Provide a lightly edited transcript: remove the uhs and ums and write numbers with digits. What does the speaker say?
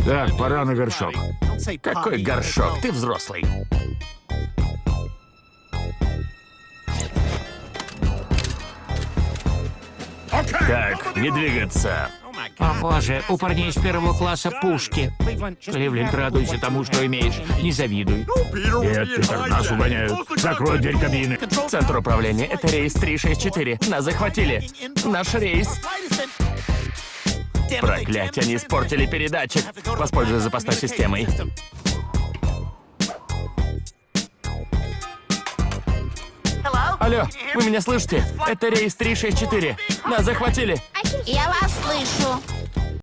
Так, пора на горшок. Какой горшок? Ты взрослый. Так, не двигаться. О боже, у парней из первого класса пушки. Кливленд, радуйся тому, что имеешь. Не завидуй. Нет, Питер, нас угоняют. Закрой дверь кабины. Центр управления. Это рейс 364. Нас захватили. Наш рейс. Проклятье, они испортили передатчик. Воспользуюсь запасной системой. Алло, вы меня слышите? Это рейс 364. Нас захватили. Я вас слышу.